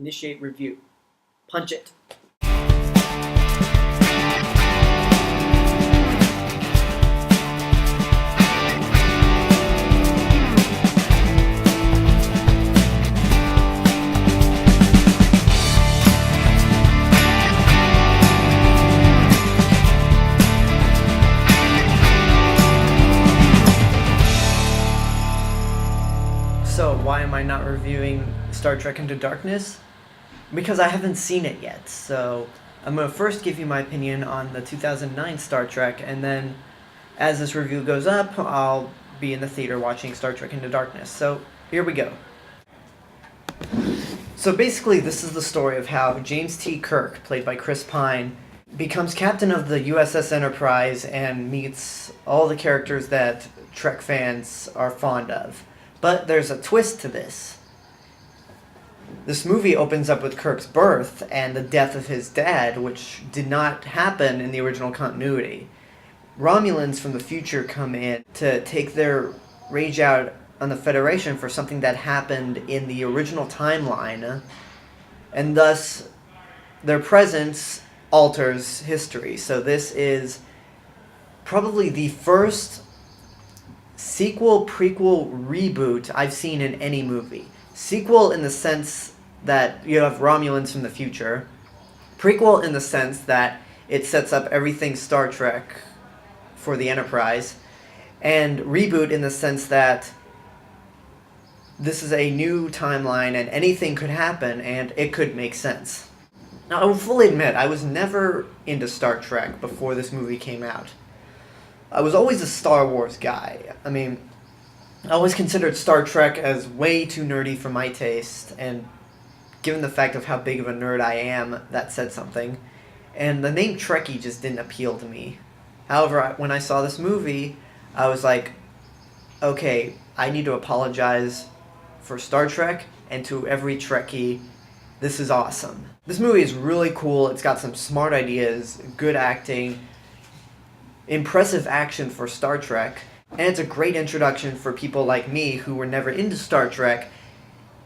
Initiate review. Punch it. So why am I not reviewing Star Trek Into Darkness? Because I haven't seen it yet. So I'm going to first give you my opinion on the 2009 Star Trek, and then as this review goes up, I'll be in the theater watching Star Trek Into Darkness. So here we go. So basically this is the story of how James T. Kirk, played by Chris Pine, becomes captain of the USS Enterprise and meets all the characters that Trek fans are fond of. But there's a twist to this. This movie opens up with Kirk's birth and the death of his dad, which did not happen in the original continuity. Romulans from the future come in to take their rage out on the Federation for something that happened in the original timeline, and thus their presence alters history. So this is probably the first sequel, prequel, reboot I've seen in any movie. Sequel in the sense that you have Romulans from the future. Prequel in the sense that it sets up everything Star Trek for the Enterprise. And reboot in the sense that this is a new timeline and anything could happen and it could make sense. Now, I will fully admit, I was never into Star Trek before this movie came out. I was always a Star Wars guy. I mean, I always considered Star Trek as way too nerdy for my taste, and given the fact of how big of a nerd I am, that said something. And the name Trekkie just didn't appeal to me. However, when I saw this movie, I was like, okay, I need to apologize for Star Trek, and to every Trekkie, this is awesome. This movie is really cool. It's got some smart ideas, good acting, impressive action for Star Trek, and it's a great introduction for people like me who were never into Star Trek,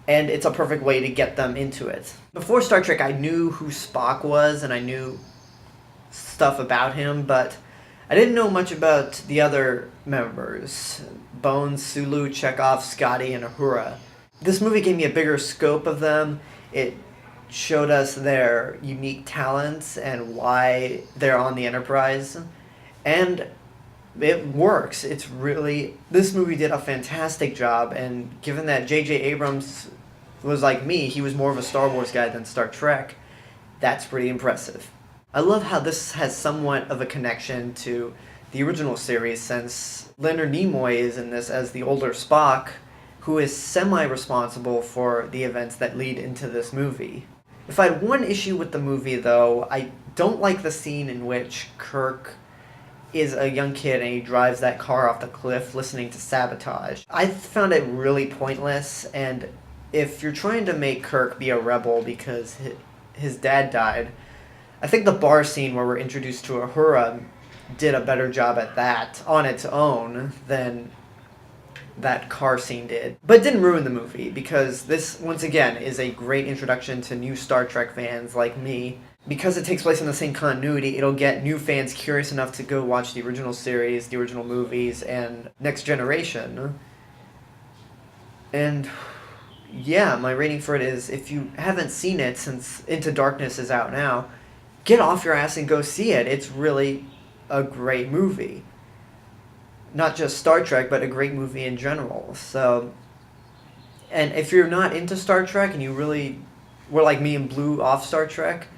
and it's a perfect way to get them into it. Before Star Trek, I knew who Spock was, and I knew stuff about him, but I didn't know much about the other members. Bones, Sulu, Chekhov, Scotty, and Uhura. This movie gave me a bigger scope of them. It showed us their unique talents and why they're on the Enterprise. And it works. It's really... This movie did a fantastic job, and given that J.J. Abrams was like me, he was more of a Star Wars guy than Star Trek, that's pretty impressive. I love how this has somewhat of a connection to the original series, since Leonard Nimoy is in this as the older Spock, who is semi-responsible for the events that lead into this movie. If I had one issue with the movie, though, I don't like the scene in which Kirk is a young kid and he drives that car off the cliff listening to Sabotage. I found it really pointless, and if you're trying to make Kirk be a rebel because his dad died, I think the bar scene where we're introduced to Uhura did a better job at that on its own than that car scene did. But it didn't ruin the movie, because this, once again, is a great introduction to new Star Trek fans like me. Because it takes place in the same continuity, it'll get new fans curious enough to go watch the original series, the original movies, and Next Generation. And yeah, my rating for it is, if you haven't seen it since Into Darkness is out now, get off your ass and go see it. It's really a great movie. Not just Star Trek, but a great movie in general. So, and if you're not into Star Trek and you really were like me and blew off Star Trek,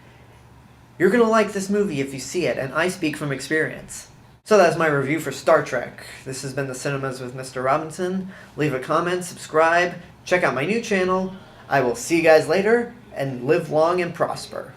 you're going to like this movie if you see it, and I speak from experience. So that's my review for Star Trek. This has been The Cinemas with Mr. Robinson. Leave a comment, subscribe, check out my new channel. I will see you guys later, and live long and prosper.